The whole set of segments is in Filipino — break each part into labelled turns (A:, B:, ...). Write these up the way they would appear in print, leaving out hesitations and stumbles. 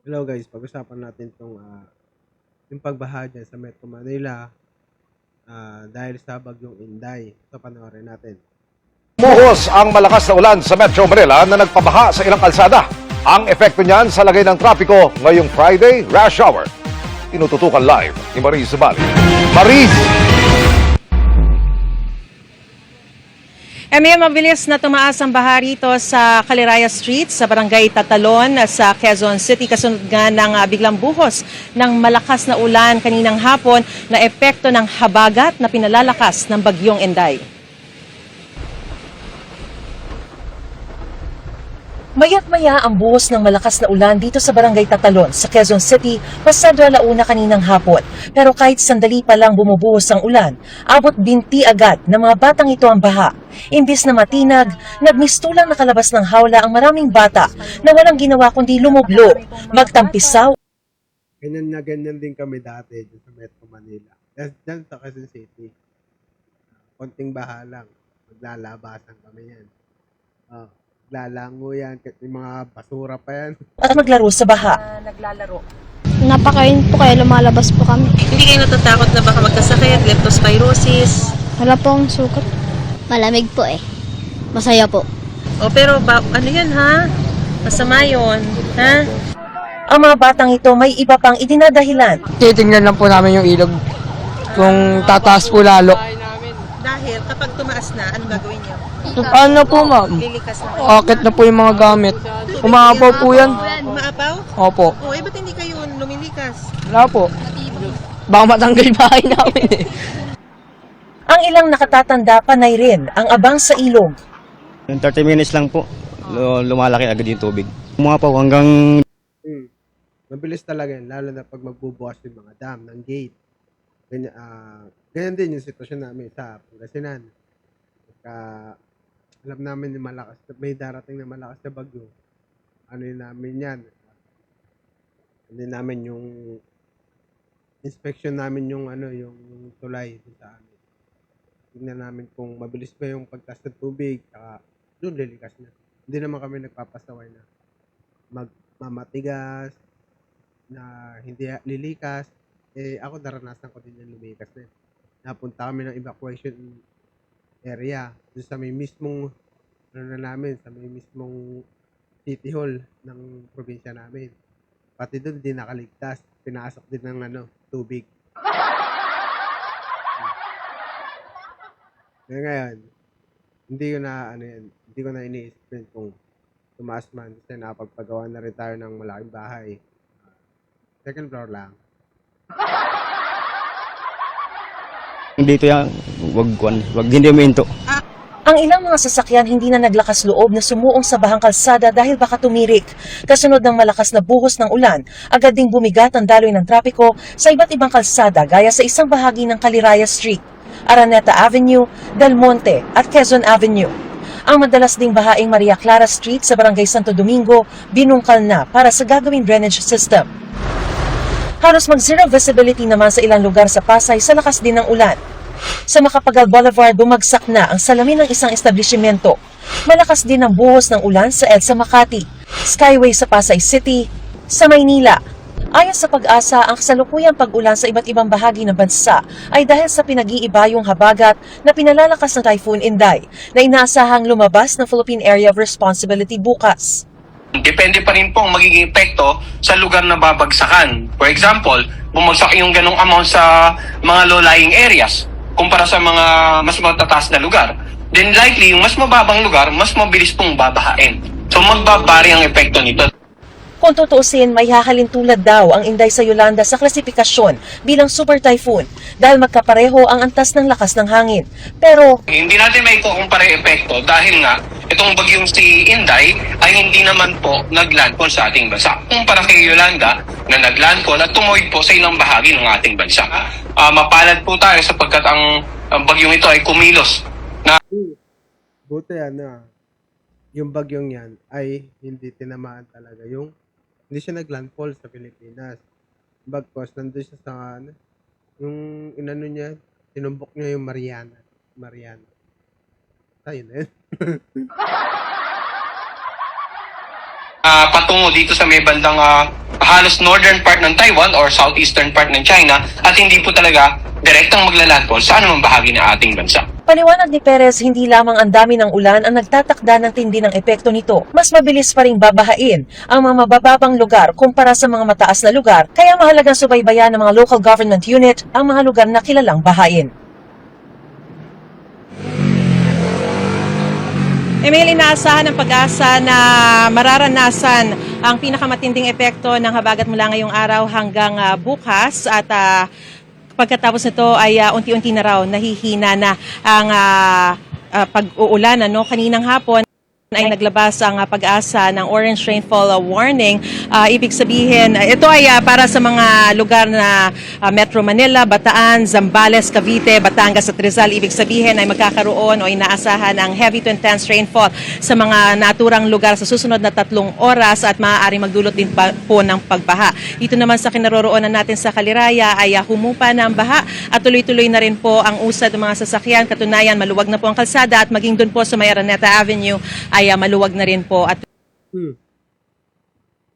A: Hello guys, pag-usapan natin yung pagbaha dyan sa Metro Manila dahil sa bagyong Inday. So panoorin natin.
B: Buhos ang malakas na ulan sa Metro Manila na nagpabaha sa ilang kalsada. Ang epekto niyan sa lagay ng trapiko ngayong Friday, rush hour. Tinututukan live ni Maris Zubali. Maris!
C: May mabilis na tumaas ang baha rito sa Caliraya Street sa Barangay Tatalon sa Quezon City kasunod nga ng biglang buhos ng malakas na ulan kaninang hapon na epekto ng habagat na pinalalakas ng bagyong Inday. Maya't-maya ang buhos ng malakas na ulan dito sa Barangay Tatalon sa Quezon City, pasado alauna kaninang hapon. Pero kahit sandali pa lang bumubuhos ang ulan, abot binti agad ng mga batang ito ang baha. Imbis na matinag, nagmistulang nakalabas ng hawla ang maraming bata na walang ginawa kundi lumublo, magtampisaw.
A: Ganyan din kami dati dyan sa Metro Manila. Dyan sa Quezon City. Konting baha lang. Maglalabasan kami yan. Lalango yan. May mga basura pa yan.
C: At maglaro sa baha.
D: Naglalaro.
E: Napakain po kaya lumalabas po kami.
D: Hindi kayo natatakot na baka magkasakit, leptospirosis?
E: Wala po akong sukat. Malamig po eh. Masaya po.
D: O pero ano yan ha? Masama yun, ha?
C: Ang mga batang ito may iba pang idinadahilan.
F: Titingnan lang po namin yung ilog. Kung tataas po lalo.
D: Dahil kapag tumaas na, anong gagawin niyo?
F: Ano po ma'am?
D: Lilikas na.
F: Akit na po yung mga gamit. Umaapaw po yan.
D: Umaapaw?
F: Opo.
D: O ba't hindi kayo lumilikas?
F: Wala po. Baka matanggal bahay namin eh.
C: Ang ilang nakatatanda panay rin ang abang sa ilog.
G: Yung 30 minutes lang po, lumalaki agad yung tubig. Umapaw hanggang
A: Mabilis talaga yan. Lalo na pag magbubukas yung mga dam ng gate. Ganyan din yung sitwasyon namin sa Pangasinan. Alam namin yung may darating na malakas na bagyo. Ano yun namin yan? Ano namin yung inspection namin yung yung tulay sa amin. Tingnan namin kung mabilis ba yung pagtas ng tubig, saka doon lilikas na. Hindi naman kami nagpapasaway na magmamatigas, na hindi lilikas. Ako naranasan ko din yung lumikas na yun. Napunta kami ng evacuation area doon sa may mismong sa may mismong city hall ng probinsya namin. Pati doon di nakaligtas, pinasok din ng tubig. Kaya ngayon, hindi ko na ini-explain kung tumaas man kasi napagpagawa na rin tayo ng malaking bahay. Second floor lang.
G: dito yan, wag hindi uminto.
C: Ang ilang mga sasakyan hindi na naglakas loob na sumuong sa bahang kalsada dahil baka tumirik. Kasunod ng malakas na buhos ng ulan, agad ding bumigat ang daloy ng trapiko sa iba't ibang kalsada gaya sa isang bahagi ng Caliraya Street, Araneta Avenue, Del Monte at Quezon Avenue. Ang madalas ding bahaing Maria Clara Street sa Barangay Santo Domingo binungkal na para sa gagawing drainage system. Halos mag-zero visibility naman sa ilang lugar sa Pasay sa lakas din ng ulan. Sa Macapagal Boulevard, bumagsak na ang salamin ng isang establishmento. Malakas din ang buhos ng ulan sa EDSA Makati, Skyway sa Pasay City, sa Maynila. Ayon sa Pag-asa, ang kasalukuyang pag-ulan sa iba't ibang bahagi ng bansa ay dahil sa pinag-iiba yung habagat na pinalalakas ng Typhoon Inday na inaasahang lumabas ng Philippine Area of Responsibility bukas.
H: Depende pa rin po ang magiging epekto sa lugar na babagsakan. For example, bumagsak yung ganong amount sa mga low-lying areas kumpara sa mga mas matataas na lugar. Then likely, yung mas mababang lugar, mas mabilis pong babahain. So magbabari ang epekto nito.
C: Kung tutuusin, may hahalin tulad daw ang Inday sa Yolanda sa klasifikasyon bilang super typhoon dahil magkapareho ang antas ng lakas ng hangin. Pero
H: Hindi natin may kukumpara epekto dahil nga itong bagyong si Inday ay hindi naman po naglandfall sa ating bansa. Kumpara kay Yolanda na naglandfall at tumoy po sa ilang bahagi ng ating bansa. Mapalad po tayo sapagkat ang bagyong ito ay kumilos.
A: Buti yung bagyong yan ay hindi tinamaan talaga hindi siya naglandfall sa Pilipinas. Bagkos, nandun siya sa yung inano niya, tinumbok niya yung Mariana. Tayo na yun.
H: Patungo dito sa may bandang halos northern part ng Taiwan or southeastern part ng China at hindi po talaga direktang maglalandfall sa anumang bahagi ng ating bansa.
C: Paliwanag ni Perez, hindi lamang ang dami ng ulan ang nagtatakda ng tindi ng epekto nito. Mas mabilis pa ring babahain ang mga mabababang lugar kumpara sa mga mataas na lugar, kaya mahalagang subaybayan ng mga local government unit ang mga lugar na kilalang bahain.
D: Emil, inaasahan ng Pag-asa na mararanasan ang pinakamatinding epekto ng habagat mula ngayong araw hanggang bukas at pagkatapos nito ay unti-unti na raw nahihina na ang pag-uulan. Kaninang hapon ay naglabas ang Pag-asa ng orange rainfall warning. Ibig sabihin, ito ay para sa mga lugar na Metro Manila, Bataan, Zambales, Cavite, Batangas at Rizal. Ibig sabihin ay magkakaroon o inaasahan ang heavy to intense rainfall sa mga naturang lugar sa susunod na 3 oras at maaaring magdulot din po ng pagbaha. Dito naman sa kinaroroonan natin sa Kaliraya ay humupa na ang baha at tuloy-tuloy na rin po ang usad ng mga sasakyan. Katunayan, maluwag na po ang kalsada at maging doon po sa may Araneta Avenue ay maluwag na rin po. At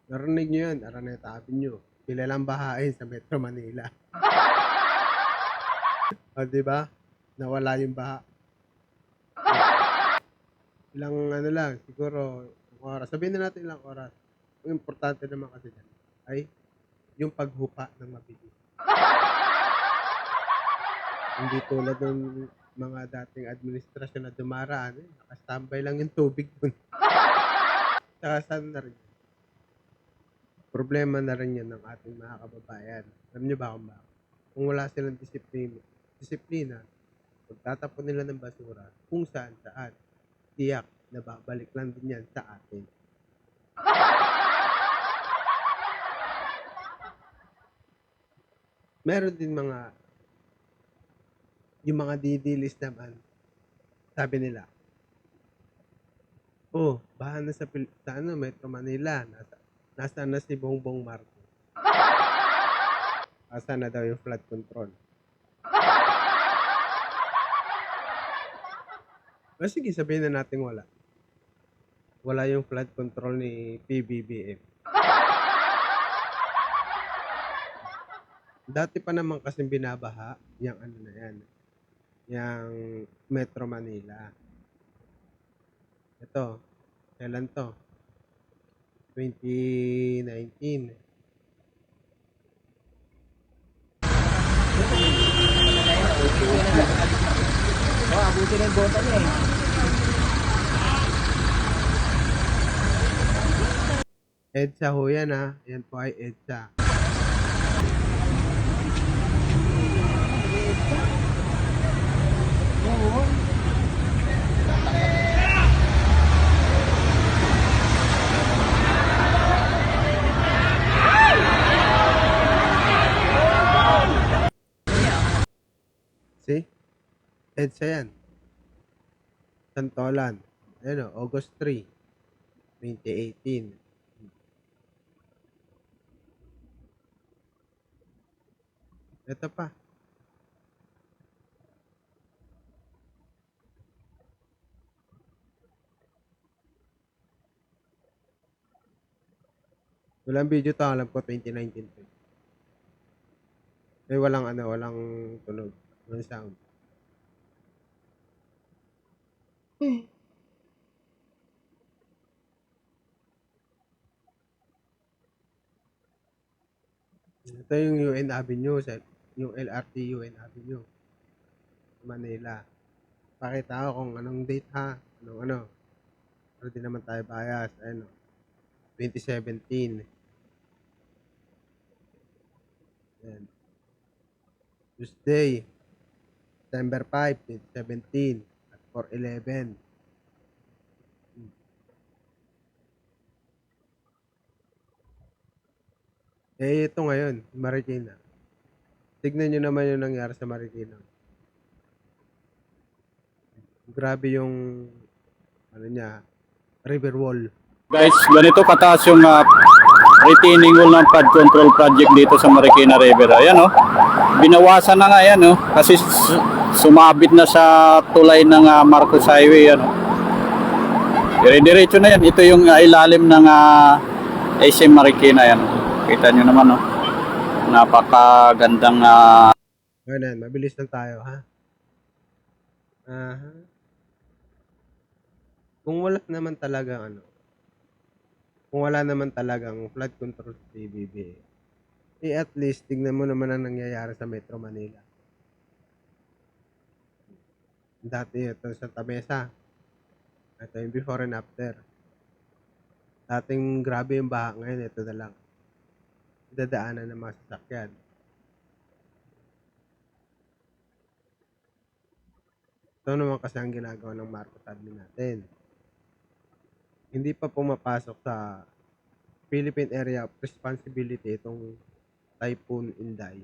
A: Narinig nyo yan, Araneta Avenue. Kilalang bahain sa Metro Manila. O, diba? Nawala yung baha. Ilang lang, siguro, oras. Sabihin na natin ilang oras. Ang importante naman kasi dyan ay yung paghupa ng mabilis. Hindi tulad ng mga dating administrasyon na dumaraan, nakastambay lang yung tubig dun. Saka saan na rin. Problema na rin yan ng ating mga kababayan. Alam nyo ba kung bakit? Kung wala silang disiplina, pagtatapon nila ng basura, kung saan, tiyak na babalik lang din yan sa atin. Meron din yung mga didilis naman, sabi nila, bahan na sa Metro Manila, nasa na si Bongbong Marcos. Asa na daw yung flood control. Sige, sabihin na natin wala. Wala yung flood control ni PBBM. Dati pa naman kasing binabaha yung yung Metro Manila. Ito, kailan to? 2019. EDSA ho yan ha. Yan po ay EDSA. See? EDSA yan. Santolan. Ayan o, August 3, 2018. Ito pa. Walang video to, alam ko 2019 to. Walang tunog. Walang sound. Ito yung UN Avenue, yung LRT UN Avenue, Manila. Pakita ko kung anong date ha, para di naman tayo bias. 2017. Ayan. Tuesday, September 5, 2017 at 4:11. Ito ngayon, Marikina. Tignan nyo naman yung nangyari sa Marikina. Grabe yung river wall.
I: Guys, ganito kataas yung retaining wall ng flood control project dito sa Marikina River. Ayan binawasan na nga yan kasi sumabit na sa tulay ng Marcos Highway. Dire-diretso na yan. Ito yung ilalim ng SM Marikina yan. Kita nyo naman, no? Napakagandang
A: Ganun, mabilis lang tayo, ha? Aha. Kung wala naman talaga, kung wala naman talagang flood control sa PBB, at least, tignan mo naman ang nangyayari sa Metro Manila. Dati ito sa Tabesa. Ito yung before and after. Dating grabe yung baha, ngayon ito na lang. Dadaanan ng mga sasakyan. Ito naman kasi ang ginagawa ng Marcos admin natin. Hindi pa pumapasok sa Philippine Area of Responsibility itong Typhoon Inday.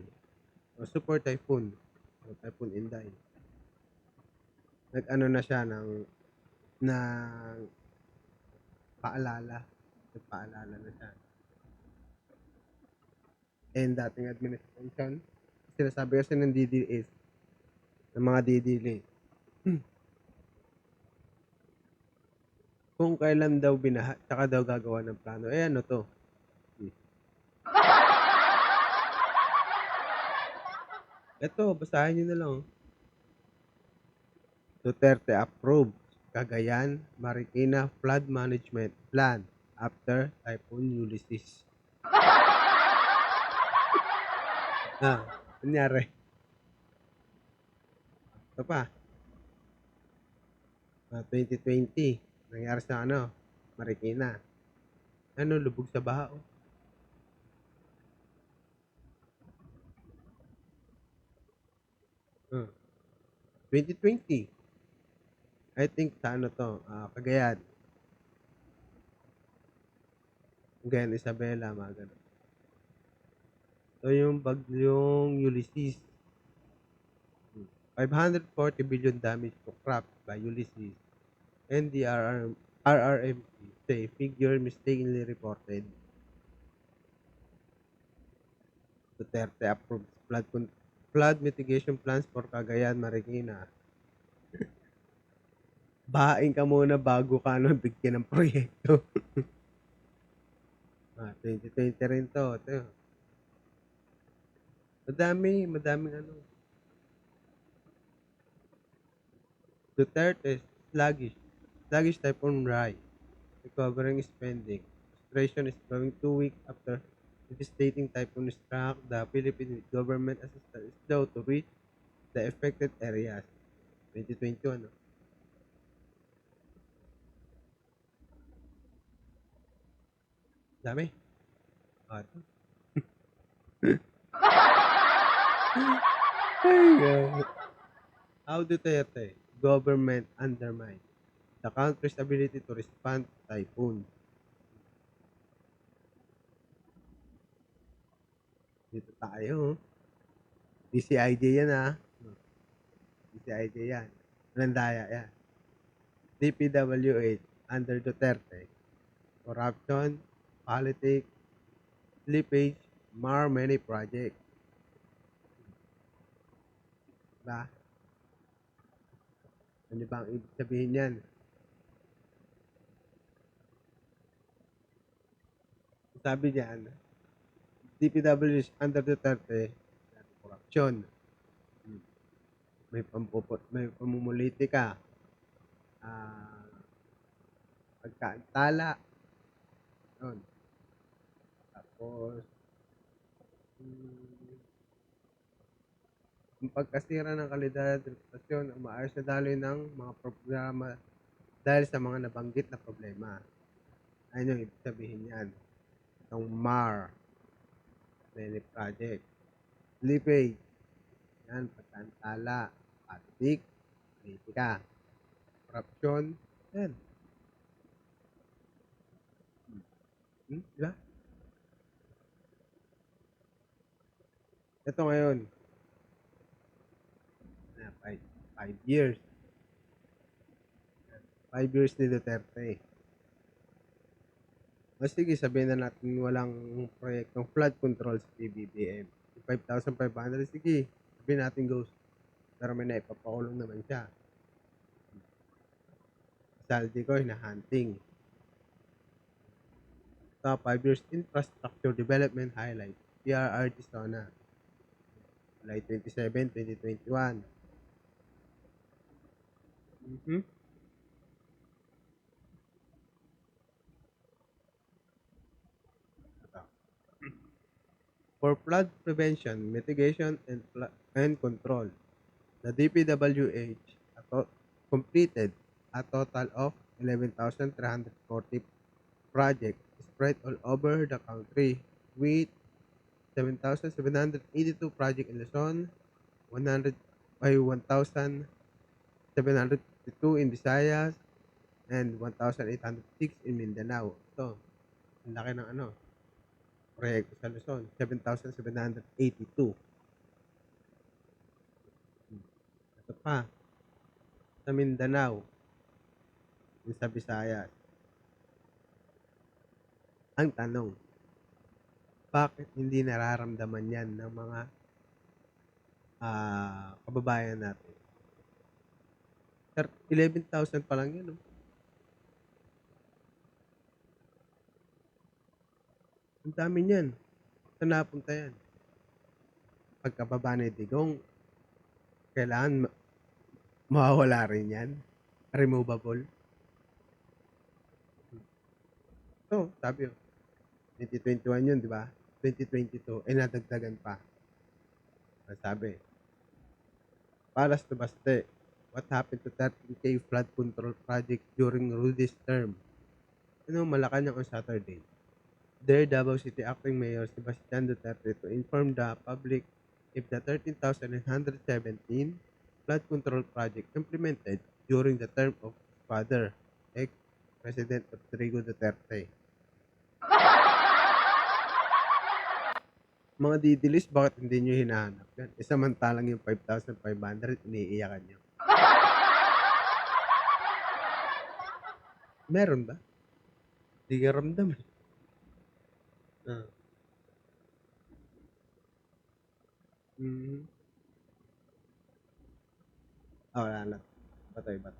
A: O Super Typhoon. O Typhoon Inday. Nag-ano na siya ng paalala. Nagpaalala na siya. And dating administration, sinasabi kasi ng DDS, ng mga DDL, kung kailan daw binaha, tsaka daw gagawa ng plano. Eh ano to? Ito, basahin nyo na lang. Duterte approved Cagayan, Marikina Flood Management Plan after Typhoon Ulysses. Nangyari. Ito pa. 2020. Nangyari sa Marikina. Lubog sa baha. 2020. I think sa Cagayan. Cagayan, Isabela, mga ganun. So, yung bagyong Ulysses. 540 billion damage to crops by Ulysses. And the RRMP say figure mistakenly reported. Duterte approves flood mitigation plans for Cagayan, Marikina. Bahain ka muna bago ka bigyan ng proyekto. 2020 rin to. Ito. Madaming Duterte sluggish typhoon rise, recovering spending. Frustration is growing 2 weeks after devastating typhoon struck the Philippine government assistance is slow to reach the affected areas. 2021. Dami. Ito. How Duterte government undermine the country's ability to respond to typhoon. Dito tayo. DCID yan DCID yan. Landaya yan. DPWH under Duterte. Corruption, politics, slippage, mar many projects. Diba? Ano ba ang ibig sabihin yan? Sabi diyan, DPWH under Duterte, corruption. May pamumulitika, pagkaantala, yun. Tapos, ang pagkasira ng kalidad at reputasyon ang maayos na daloy ng mga programa dahil sa mga nabanggit na problema. Ayun yung ibig sabihin yan. Itong MAR, many project, slippage, yan, pagkaantala, patik, politika, corruption, yan. Diba? Ito ngayon, 5 years. 5 years ni Duterte. O sige, sabihin na natin walang proyektong flood control sa PBBM. 5,500, sige, sabihin natin goes. Pero may naipapakulong naman siya. Saldi ko, hinahunting. Top 5 years infrastructure development highlight. PRRT Sona. July 27, 2021. Mhm. Ito. For flood prevention, mitigation, and control, the DPWH completed a total of 11,340 projects spread all over the country, with 7,782 projects in Luzon, 1,752 in Visayas, and 1,806 in Mindanao. So, ang laki ng proyekto sa Luzon, 7,782. Ito pa, sa Mindanao, yung sa Visayas. Ang tanong, bakit hindi nararamdaman yan ng mga kababayan natin? 11,000 pa lang yun. Ang dami niyan. Saan napunta yan? Pagkababa ni Digong, kailangan mawawala rin yan. Removable. So, sabi yun. 2021 yun, di ba? 2022, nadagdagan pa. Sabi, Palas to Baste, what happened to 13K flood control project during Rudy's term? Malacanang on Saturday. There, Davao City Acting Mayor Sebastian Duterte to inform the public if the 13,917 flood control project implemented during the term of his father, ex-President Rodrigo Duterte. Mga didilis, bakit hindi nyo hinahanap yan? Samantalang yung 5,500, iniiyakan nyo. Meron ba? Hindi ka ramdam. Wala na. Bato.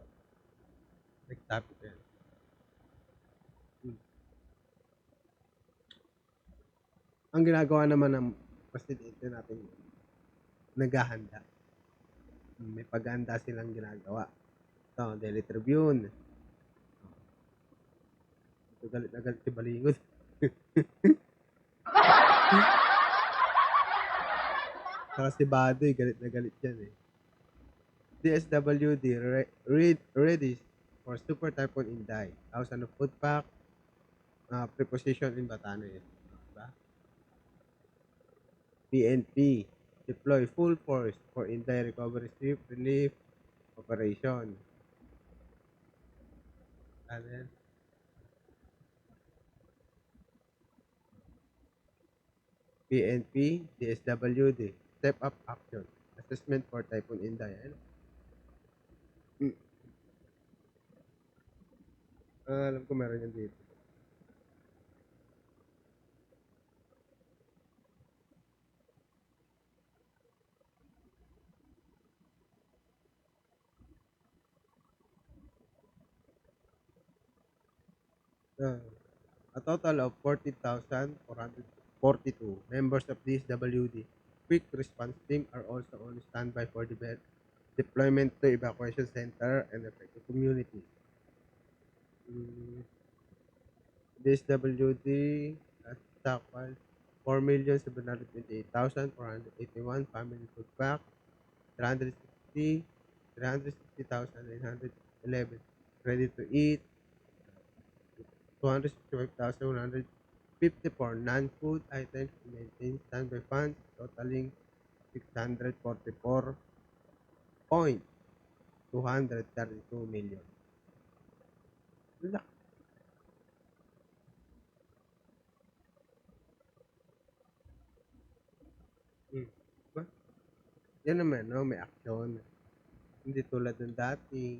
A: Nag-topic ko yan. Ang ginagawa naman ng presidente natin, naghahanda. May paghahanda silang ginagawa. Ito, Daily Tribune. Ito, galit na galit si Balingod. Saka si Badoy, galit na galit yan eh. DSWD ready for Super Typhoon Inday. 1,000 of food pack, preposition in Batanes. Diba? PNP deploy full force for Inday recovery relief operation. Ano yan? PNP, DSWD, step up action. Assessment for Typhoon Inday. Alam ko meron yan dito. A total of 40,442 members of DSWD Quick Response Team are also on standby for deployment to evacuation center and affected communities. DSWD has stockpiled 4,728,481 family food pack, 360,911 ready to eat, 265,154 non-food items to maintain standby funds totaling 644.232 million. Diba? Yan naman, may action. Hindi tulad ng dati.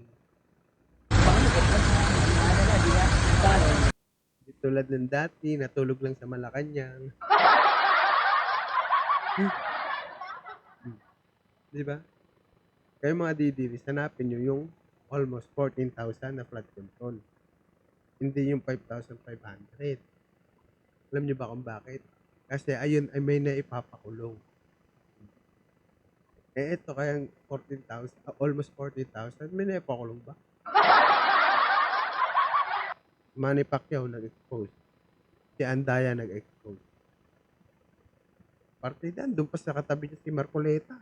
A: Hindi tulad ng dati, natulog lang sa Malacanang. Diba? Kayo mga didiris, hanapin nyo yung almost 14,000 na flood control. Hindi yung 5,500. Alam niyo ba kung bakit? Kasi ayun ay may naipapakulong. Ito kayang 14,000, almost 40,000, may naipakulong ba? Manny Pacquiao nag-expose. Si Andaya nag-expose. Partidan, doon pa sa katabi niya si Marcoleta.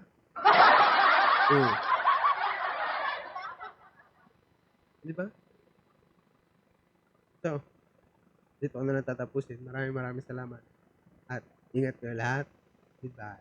A: Di ba? So, dito ko na lang tatapusin. Maraming salamat. At ingat kayo lahat. Goodbye.